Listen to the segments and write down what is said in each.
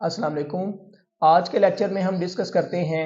अस्सलाम वालेकुम। आज के लेक्चर में हम डिस्कस करते हैं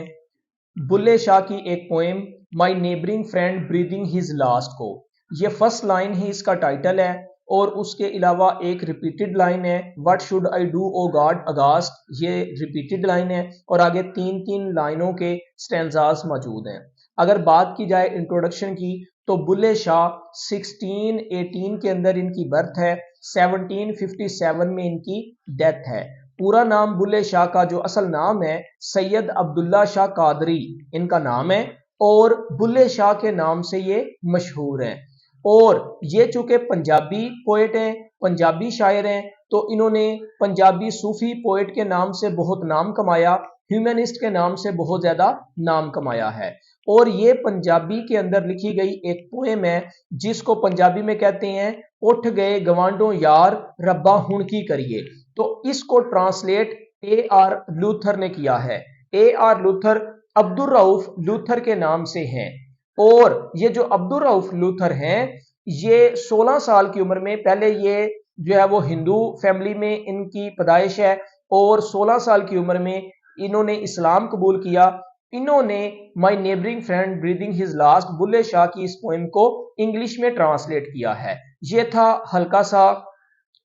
बुल्ले शाह की एक poem my neighbouring friend breathing his last को। ये फर्स्ट लाइन ही इसका टाइटल है और उसके अलावा एक रिपीटेड लाइन है, what should I do O God aghast, ये रिपीटेड लाइन है और आगे तीन तीन लाइनों के स्टैंजास मौजूद हैं। अगर बात की जाए इंट्रोडक्शन की तो बुल्ले शाह 1618 के अंदर इनकी बर्थ है, 1757 में इनकी डेथ है। पूरा नाम बुल्ले शाह का जो असल नाम है सैयद अब्दुल्ला शाह कादरी इनका नाम है और बुल्ले शाह के नाम से ये मशहूर हैं। और ये चूंकि पंजाबी पोएट हैं, पंजाबी शायर हैं, तो इन्होंने पंजाबी सूफी पोएट के नाम से बहुत नाम कमाया, ह्यूमनिस्ट के नाम से बहुत ज्यादा नाम कमाया है। और ये पंजाबी के अंदर लिखी गई एक पोएम है जिसको पंजाबी में कहते हैं उठ गए गवांडों यार रब्बा हुण की करिए। तो इसको ट्रांसलेट ए आर लूथर ने किया है। A R Luther Abdul Rauf Luther के नाम से हैं और ये जो अब्दुल रऊफ लूथर हैं ये 16 साल की उम्र में, पहले ये जो है वो हिंदू फैमिली में इनकी पैदाइश है और 16 साल की उम्र में इन्होंने इस्लाम कबूल किया। इन्होंने my neighbouring friend breathing his last Bulle Shah की इस पोएम को इंग्लिश में ट्रांसलेट किया है। ये था हल्का सा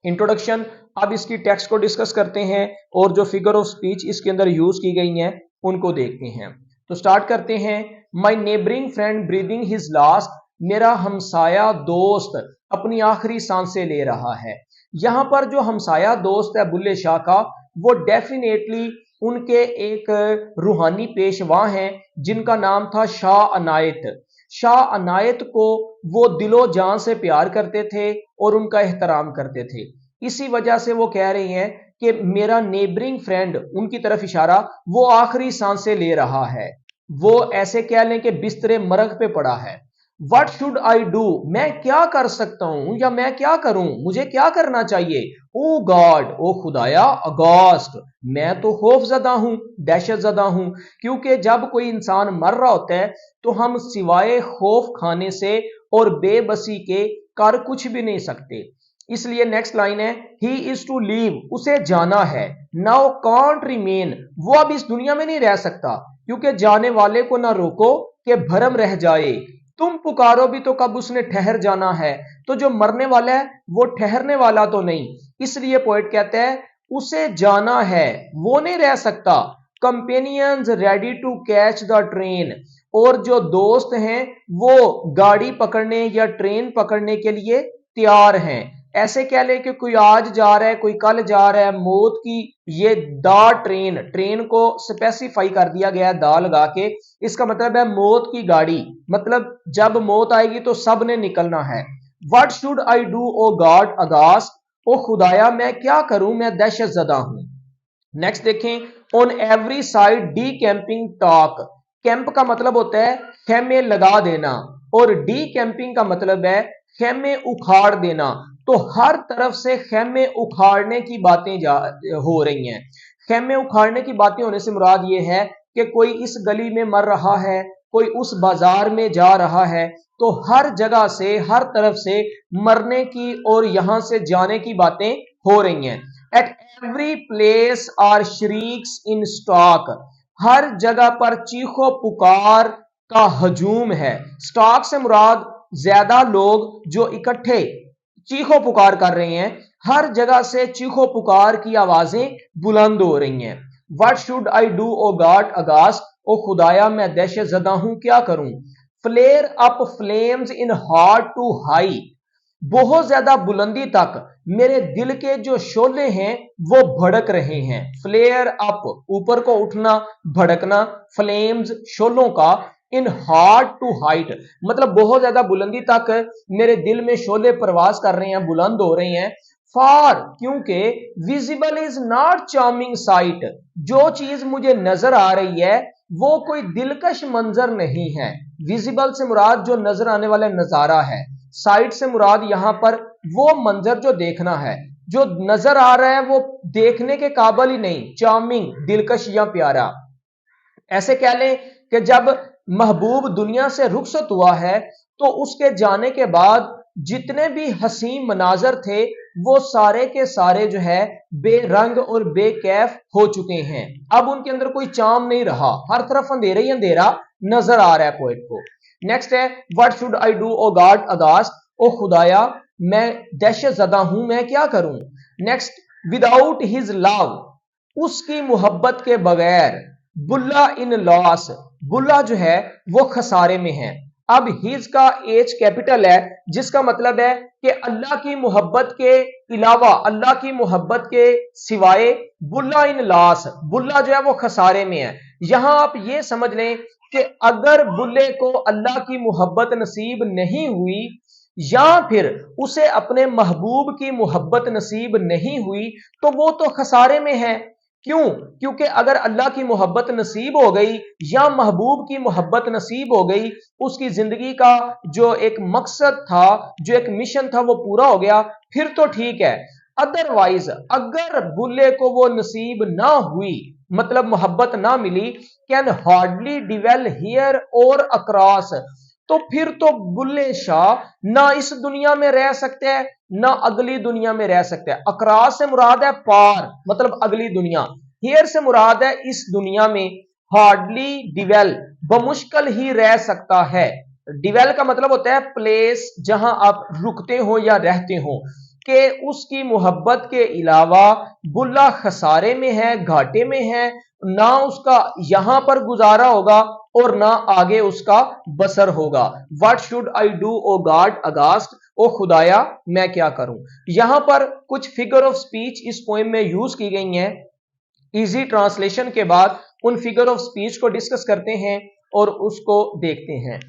इंट्रोडक्शन। अब इसकी टेक्स्ट को डिस्कस करते हैं और जो फिगर ऑफ स्पीच इसके अंदर यूज की गई हैं उनको देखते हैं। तो स्टार्ट करते हैं। My neighbouring friend breathing his last, मेरा हमसाया दोस्त अपनी आखिरी सांसें ले रहा है। यहां पर जो हमसाया दोस्त है बुल्ले शाह का वो डेफिनेटली उनके एक रूहानी पेशवा हैं जिनका नाम था शाह अनायत। शाह अनायत को वो दिलो जान से प्यार करते थे और उनका एहतराम करते थे। इसी वजह से वो कह रही हैं कि मेरा नेबरिंग फ्रेंड, उनकी तरफ इशारा, वो आखिरी सांसें ले रहा है, वो ऐसे कह लें कि बिस्तरे मरग पे पड़ा है। व्हाट शुड आई डू, मैं क्या कर सकता हूं या मैं क्या करूं, मुझे क्या करना चाहिए। ओ गॉड, ओ खुदाया, अगॉस्ट, मैं तो खौफजदा हूं, दहशत जदा हूं। क्योंकि जब कोई इंसान मर रहा होता है तो हम सिवाय खौफ खाने से और बेबसी के कर कुछ भी नहीं सकते। इसलिए नेक्स्ट लाइन है ही इज टू लीव, उसे जाना है। नाउ कांट रिमेन, वो अब इस दुनिया में नहीं रह सकता, क्योंकि जाने वाले को ना रोको कि भरम रह जाए। तुम पुकारो भी तो कब उसने ठहर जाना है। तो जो मरने वाला है वो ठहरने वाला तो नहीं, इसलिए पोएट कहते हैं उसे जाना है, वो नहीं रह सकता। Companions ready to catch the train, और जो दोस्त हैं वो गाड़ी पकड़ने या ट्रेन पकड़ने के लिए तैयार हैं। ऐसे कह ले कि कोई आज जा रहा है, कोई कल जा रहा है, मौत की ये दा ट्रेन, ट्रेन को स्पेसिफाई कर दिया गया है दा लगा के। इसका मतलब है मौत की गाड़ी, मतलब जब मौत आएगी तो सब ने निकलना है। What should I do O God aghast, ओ खुदाया मैं क्या करूं, मैं दहशत जदा हूं। नेक्स्ट देखें, on every side D camping talk. Camp का मतलब होता है खेमे लगा देना और डी कैंपिंग का मतलब है खेमे उखाड़ देना। तो हर तरफ से खेमे उखाड़ने की बातें हो रही हैं। खेमे उखाड़ने की बातें होने से मुराद ये है कि कोई इस गली में मर रहा है, कोई उस बाजार में जा रहा है, तो हर जगह से हर तरफ से मरने की और यहां से जाने की बातें हो रही हैं। At every place are shrieks in stock, हर जगह पर चीखो पुकार का हजूम है। स्टॉक से मुराद ज्यादा लोग जो इकट्ठे चीखो पुकार कर रहे हैं, हर जगह से चीखो पुकार की आवाजें बुलंद हो रही हैं। What should I do O God aghast, ओ खुदाया मैं दहशत जदा हूं, क्या करूं। Flare up flames in heart too high, बहुत ज्यादा बुलंदी तक मेरे दिल के जो शोले हैं वो भड़क रहे हैं। फ्लेयर अप, ऊपर को उठना, भड़कना, फ्लेम्स शोलों का, इन हार्ट टू हाइट मतलब बहुत ज्यादा बुलंदी तक मेरे दिल में शोले प्रवास कर रहे हैं, बुलंद हो रहे हैं। फार, क्योंकि visible is not charming site, जो चीज मुझे नजर आ रही है वो कोई दिलकश मंजर नहीं है। विजिबल से मुराद जो नजर आने वाला नजारा है, साइट से मुराद यहां पर वो मंजर जो देखना है, जो नजर आ रहा है वो देखने के काबिल ही नहीं, चार्मिंग, दिलकश या प्यारा। ऐसे कह लें कि जब महबूब दुनिया से रुखसत हुआ है तो उसके जाने के बाद जितने भी हसीन मनाजर थे वो सारे के सारे जो है बेरंग और बेकैफ हो चुके हैं। अब उनके अंदर कोई चाम नहीं रहा, हर तरफ अंधेरा ही अंधेरा नजर आ रहा है पोएट को। नेक्स्ट है what should I do O God aghast, ओ खुदाया मैं दहशत ज़दा हूं, मैं क्या करूं। नेक्स्ट विदाउट हिज लव, उसकी मोहब्बत के बगैर। बुल्ला इन लॉस, बुल्ला जो है वो खसारे में है। अब हिज का एच कैपिटल है, जिसका मतलब है कि अल्लाह की मोहब्बत के अलावा, अल्लाह की मोहब्बत के सिवाय बुल्ला इन लॉस, बुल्ला जो है वो खसारे में है। यहां आप ये समझ लें कि अगर बुल्ले को अल्लाह की मोहब्बत नसीब नहीं हुई या फिर उसे अपने महबूब की मोहब्बत नसीब नहीं हुई तो वो तो खसारे में है। क्यों? क्योंकि अगर अल्लाह की मोहब्बत नसीब हो गई या महबूब की मोहब्बत नसीब हो गई, उसकी जिंदगी का जो एक मकसद था, जो एक मिशन था, वो पूरा हो गया, फिर तो ठीक है। अदरवाइज अगर बुल्ले को वो नसीब ना हुई, मतलब मोहब्बत ना मिली, कैन हार्डली डिवेल हियर और अक्रॉस, तो फिर तो बुल्ले शाह ना इस दुनिया में रह सकते हैं ना अगली दुनिया में रह सकते हैं। अक्रॉस से मुराद है पार, मतलब अगली दुनिया। हियर से मुराद है इस दुनिया में। हार्डली डिवेल, बमुश्किल ही रह सकता है। डिवेल का मतलब होता है प्लेस, जहां आप रुकते हो या रहते हो। कि उसकी मोहब्बत के अलावा बुल्ला खसारे में है, घाटे में है, ना उसका यहां पर गुजारा होगा और ना आगे उसका बसर होगा। What should I do O God aghast, ओ खुदाया मैं क्या करूं। यहां पर कुछ फिगर ऑफ स्पीच इस पोएम में यूज की गई हैं। इजी ट्रांसलेशन के बाद उन फिगर ऑफ स्पीच को डिस्कस करते हैं और उसको देखते हैं।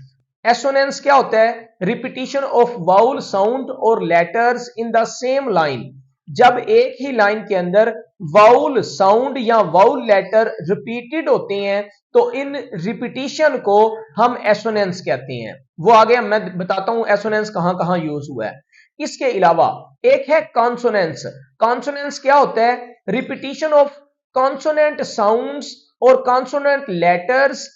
एसोनेंस क्या होता है? रिपीटिशन ऑफ वाउल साउंड और letters in the same line. जब एक ही लाइन के अंदर वाउल साउंड या वाउल लेटर रिपीटेड होते हैं तो इन रिपीटिशन को हम एसोनेंस कहते हैं। वो आगे मैं बताता हूं एसोनेंस कहां कहां यूज हुआ है। इसके अलावा एक है कॉन्सोनेंस। कॉन्सोनेंस क्या होता है? रिपीटिशन ऑफ कॉन्सोनेंट साउंड्स और कॉन्सोनेंट लेटर्स।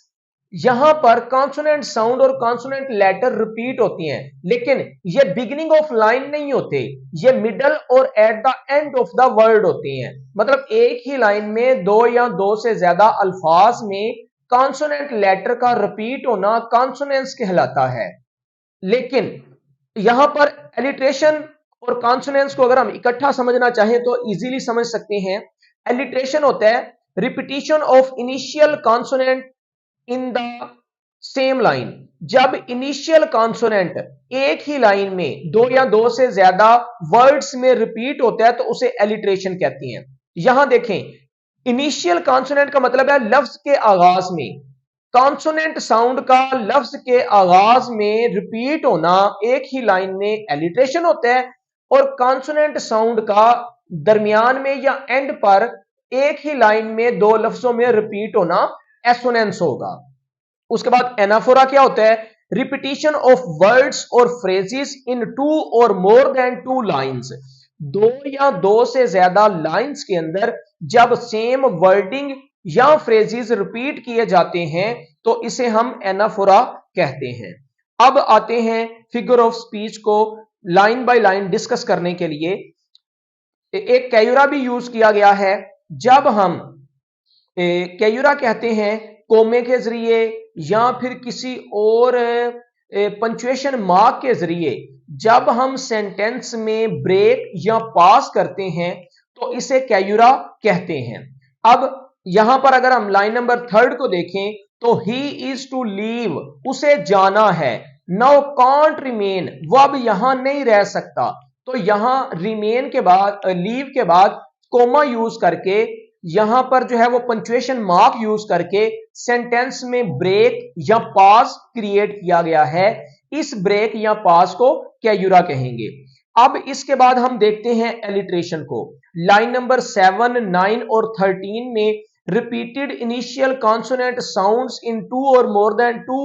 यहां पर कॉन्सोनेंट साउंड और कॉन्सोनेंट लेटर रिपीट होती हैं, लेकिन ये बिगिनिंग ऑफ लाइन नहीं होते, ये मिडल और at the end of the word होते हैं। मतलब एक ही लाइन में दो या दो से ज्यादा अल्फाज में कॉन्सोनेंट लेटर का रिपीट होना कॉन्सोनेंस कहलाता है। लेकिन यहां पर एलिट्रेशन और कॉन्सोनेंस को अगर हम इकट्ठा समझना चाहें तो इजीली समझ सकते हैं। एलिट्रेशन होता है repetition of initial consonant in the same line. जब इनिशियल कॉन्सोनेंट एक ही लाइन में दो या दो से ज्यादा वर्ड्स में रिपीट होता है तो उसे एलिट्रेशन कहते हैं। यहां देखें, इनिशियल कॉन्सोनेंट का मतलब है लफ्ज के आगाज में। कॉन्सोनेंट साउंड का लफ्ज के आगाज में रिपीट होना एक ही लाइन में एलिट्रेशन होता है, और कॉन्सोनेंट साउंड का दरमियान में या एंड पर एक ही लाइन में दो लफ्जों में रिपीट होना एसोनेंस होगा। उसके बाद एनाफोरा क्या होता है? रिपीटिशन ऑफ वर्ड्स और फ्रेजेस इन टू और मोर देन टू लाइंस। दो या दो से ज्यादा लाइंस के अंदर जब सेम वर्डिंग या फ्रेजेस रिपीट किए जाते हैं तो इसे हम एनाफोरा कहते हैं। अब आते हैं फिगर ऑफ स्पीच को लाइन बाय लाइन डिस्कस करने के लिए। एक कैयुरा भी यूज किया गया है। जब हम कैयुरा कहते हैं कोमे के जरिए या फिर किसी और पंचुएशन मार्क के जरिए जब हम सेंटेंस में ब्रेक या पास करते हैं तो इसे कैयुरा कहते हैं। अब यहां पर अगर हम लाइन नंबर 3 को देखें तो ही इज टू लीव, उसे जाना है। नाउ कांट रिमेन, वो अब यहां नहीं रह सकता। तो यहां रिमेन के बाद, लीव के बाद कोमा यूज करके, यहां पर जो है वो पंचुएशन मार्क यूज करके सेंटेंस में ब्रेक या पास क्रिएट किया गया है। इस ब्रेक या पास को कैयुरा कहेंगे। अब इसके बाद हम देखते हैं एलिट्रेशन को। लाइन नंबर 7, 9 और 13 में repeated initial consonant sounds in two और मोर देन टू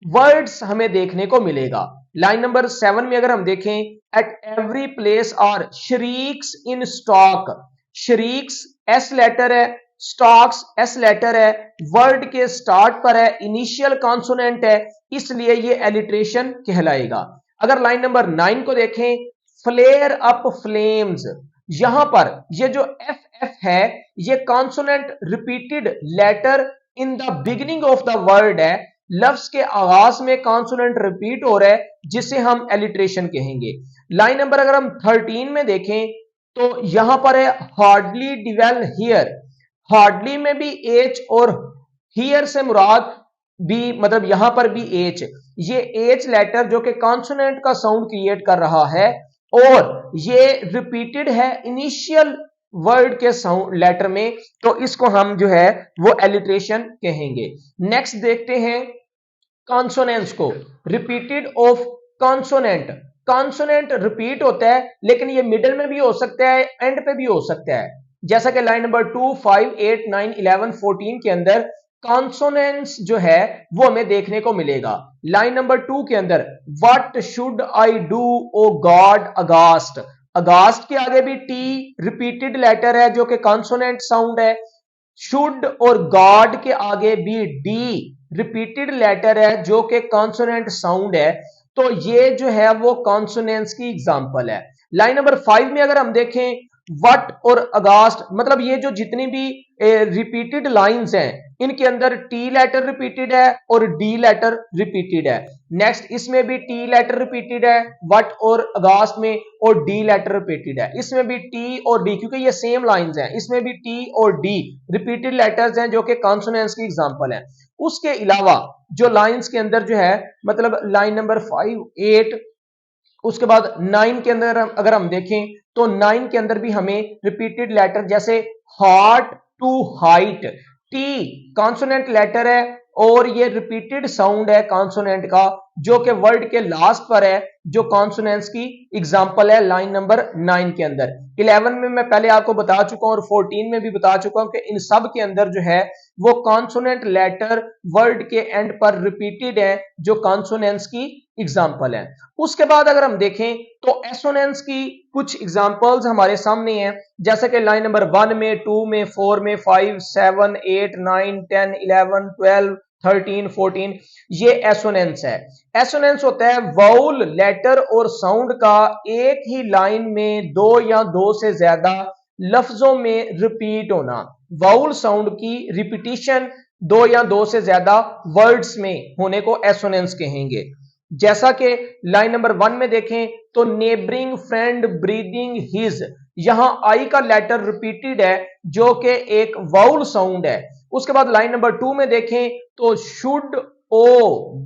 वर्ड्स हमें देखने को मिलेगा। लाइन नंबर 7 में अगर हम देखें, at every place are shrieks in stock. Shrieks S letter है, स्टॉक्स एस लेटर है, वर्ड के स्टार्ट पर है, इनिशियल कॉन्सोनेंट है, इसलिए ये एलिट्रेशन कहलाएगा। अगर लाइन नंबर 9 को देखें, फ्लेयर अप फ्लेम्स। यहां पर ये जो एफ एफ है ये consonant repeated letter in the beginning of the word है। लफ्ज के आगाज में कॉन्सोनेंट रिपीट हो रहा है जिसे हम एलिट्रेशन कहेंगे। लाइन नंबर अगर हम 13 में देखें तो यहां पर है हार्डली डिवेल हियर। हार्डली में भी एच और हियर से मुराद भी मतलब यहां पर भी एच, ये एच लेटर जो कि कॉन्सोनेंट का साउंड क्रिएट कर रहा है और ये रिपीटेड है इनिशियल वर्ड के साउंड लेटर में, तो इसको हम जो है वो एलिट्रेशन कहेंगे। नेक्स्ट देखते हैं कॉन्सोनेंट्स को। Repeated of consonant. Consonant repeat होता है लेकिन ये मिडिल में भी हो सकता है, एंड पे भी हो सकता है। जैसा कि लाइन नंबर 2, 5, 8, 9, 11, 14 के अंदर कॉन्सोनेंट्स जो है वो हमें देखने को मिलेगा। लाइन नंबर 2 के अंदर what should I do O God aghast. Aghast के आगे भी टी रिपीटेड लेटर है जो कि कॉन्सोनेंट साउंड है। शुड और गॉड के आगे भी डी रिपीटेड लेटर है जो कि कॉन्सोनेंट साउंड है। तो ये जो है वो कॉन्सोनेंट्स की एग्जांपल है। लाइन नंबर 5 में अगर हम देखें वट और अगास्ट, मतलब ये जो जितनी भी रिपीटेड लाइंस हैं इनके अंदर टी लेटर रिपीटेड है और डी लेटर रिपीटेड है। नेक्स्ट इसमें भी टी लेटर रिपीटेड है वट और अगास्ट में, और डी लेटर रिपीटेड है। इसमें भी टी और डी, क्योंकि ये सेम लाइंस हैं, इसमें भी टी और डी रिपीटेड लेटर्स हैं जो कि कॉन्सोनेंट्स की एग्जांपल है। उसके अलावा जो लाइंस के अंदर जो है मतलब लाइन नंबर 5, 8, उसके बाद 9 के अंदर अगर हम देखें तो 9 के अंदर भी हमें रिपीटेड लेटर जैसे heart to height, T consonant letter है और ये रिपीटेड साउंड है कॉन्सोनेंट का जो कि वर्ड के लास्ट पर है, जो कॉन्सोनेंट्स की एग्जांपल है लाइन नंबर 9 के अंदर। 11 में मैं पहले आपको बता चुका हूं और 14 में भी बता चुका हूं कि इन सब के अंदर जो है वो कॉन्सोनेंट लेटर वर्ड के एंड पर रिपीटेड है जो कॉन्सोनेंट्स की एग्जांपल है। उसके बाद अगर हम देखें तो एसोनेंस की कुछ एग्जांपल्स हमारे सामने हैं, जैसे कि लाइन नंबर 1 में, 2 में, 4 में, 5, 7, 8, 9, 10, 11, 12, 13, 14 ये एसोनेंस है। एसोनेंस होता है वाउल लेटर और साउंड का एक ही लाइन में दो या दो से ज्यादा लफ्जों में रिपीट होना। वाउल साउंड की रिपीटिशन दो या दो से ज्यादा वर्ड्स में होने को एसोनेंस कहेंगे। जैसा कि लाइन नंबर 1 में देखें तो नेबरिंग फ्रेंड ब्रीदिंग हिज, यहां आई का लेटर रिपीटेड है जो कि एक वाउल साउंड है। उसके बाद लाइन नंबर 2 में देखें तो शुड ओ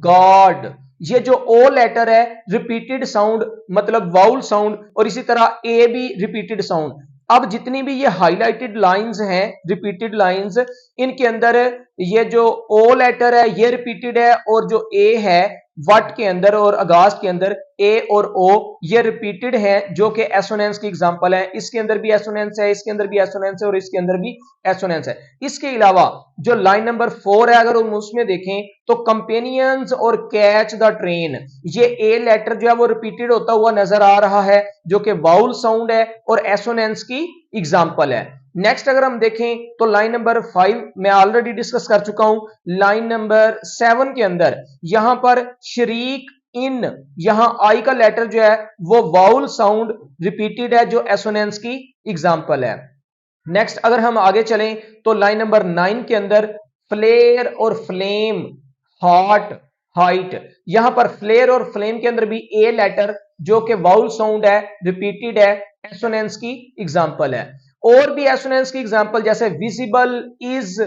गॉड, ये जो ओ लेटर है रिपीटेड साउंड मतलब वाउल साउंड, और इसी तरह ए भी रिपीटेड साउंड। अब जितनी भी ये हाईलाइटेड लाइंस हैं रिपीटेड लाइंस, इनके अंदर ये जो ओ लेटर है ये रिपीटेड है और जो ए है वट के अंदर और अगास्ट के अंदर ए और ओ ये रिपीटेड है जो कि एसोनेंस की एग्जांपल है। इसके अंदर भी एसोनेंस है, इसके अंदर भी एसोनेंस है और इसके अंदर भी एसोनेंस है। इसके अलावा जो लाइन नंबर 4 है अगर हम उसमें देखें तो कंपेनियंस और कैच द ट्रेन, ये ए लेटर जो है वो रिपीटेड होता हुआ नजर आ रहा है जो कि वाउल साउंड है और एसोनेंस की एग्जांपल है। नेक्स्ट अगर हम देखें तो लाइन नंबर 5 मैं ऑलरेडी डिस्कस कर चुका हूं। लाइन नंबर 7 के अंदर यहां पर शरीक इन, यहां आई का लेटर जो है वो वाउल साउंड रिपीटेड है जो एसोनेंस की एग्जांपल है। नेक्स्ट अगर हम आगे चलें तो लाइन नंबर 9 के अंदर फ्लेयर और फ्लेम, हॉट, हाइट, यहां पर फ्लेयर और फ्लेम के अंदर भी ए लेटर जो कि वाउल साउंड है रिपीटेड है एसोनेंस की एग्जांपल है। और भी एसोनेंस की एग्जांपल जैसे विजिबल, इज,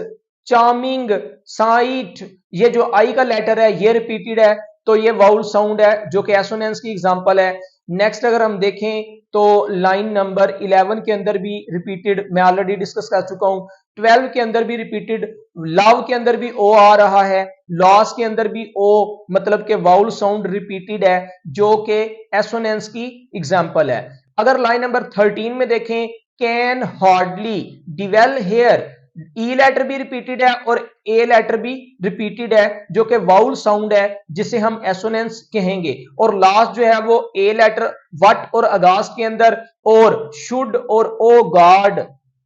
चार्मिंग, साइट, ये जो आई का लेटर है ये रिपीटेड है तो ये वाउल साउंड है जो कि एसोनेंस की एग्जांपल है। नेक्स्ट अगर हम देखें तो लाइन नंबर 11 के अंदर भी रिपीटेड मैं ऑलरेडी डिस्कस कर चुका हूं। 12 के अंदर भी रिपीटेड, लव के अंदर भी ओ आ रहा है, लॉस के अंदर भी ओ मतलब के वाउल साउंड रिपीटेड है जो कि एसोनेंस की एग्जांपल है। अगर लाइन नंबर 13 में देखें can hardly dwell here, E letter भी रिपीटेड है और ए लेटर भी रिपीटेड है जो कि वाउल साउंड है जिसे हम एसोनेंस कहेंगे। और लास्ट जो है वो ए लेटर वट और अगास्ट के अंदर और शुड और ओ गॉड,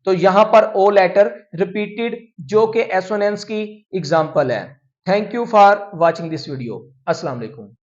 तो यहां पर ओ लेटर रिपीटेड जो कि एसोनेंस की एग्जांपल है। Thank you for watching this video. अस्सलाम वालेकुम।